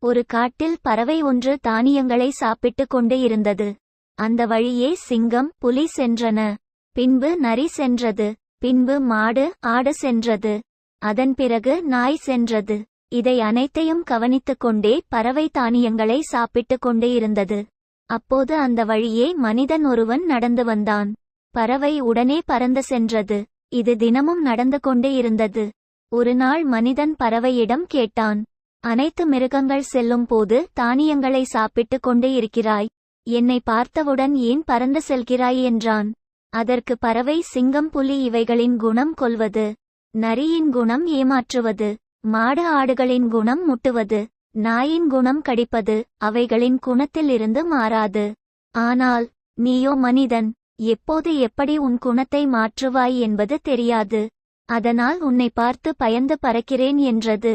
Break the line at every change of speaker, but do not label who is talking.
ஒரு காட்டில் பறவை ஒன்று தானியங்களை சாப்பிட்டுக் கொண்டு இருந்தது. அந்த வழியே சிங்கம், புலி சென்றன. பின்பு நரி சென்றது. பின்பு மாடு, ஆடு சென்றது. அதன் பிறகு நாய் சென்றது. இதை அனைத்தையும் கவனித்துக் கொண்டே பறவை தானியங்களை சாப்பிட்டுக் கொண்டு இருந்தது. அப்போது அந்த வழியே மனிதன் ஒருவன் நடந்து வந்தான். பறவை உடனே பறந்து சென்றது. இது தினமும் நடந்து கொண்டு இருந்தது. ஒரு நாள் மனிதன் பறவையிடம் கேட்டான், அனைத்து மிருகங்கள் செல்லும் போது தானியங்களை சாப்பிட்டுக் கொண்டு இருக்கிறாய், என்னை பார்த்தவுடன் ஏன் பறந்து செல்கிறாய் என்றான். அதற்கு பறவை, சிங்கம் புலி இவைகளின் குணம் கொல்வது, நரியின் குணம் ஏமாற்றுவது, மாடு ஆடுகளின் குணம் முட்டுவது, நாயின் குணம் கடிப்பது, அவைகளின் குணத்தில் இருந்து மாறாது. ஆனால் நீயோ மனிதன், எப்போது எப்படி உன் குணத்தை மாற்றுவாய் என்பது தெரியாது. அதனால் உன்னை பார்த்து பயந்து பறக்கிறேன் என்றது.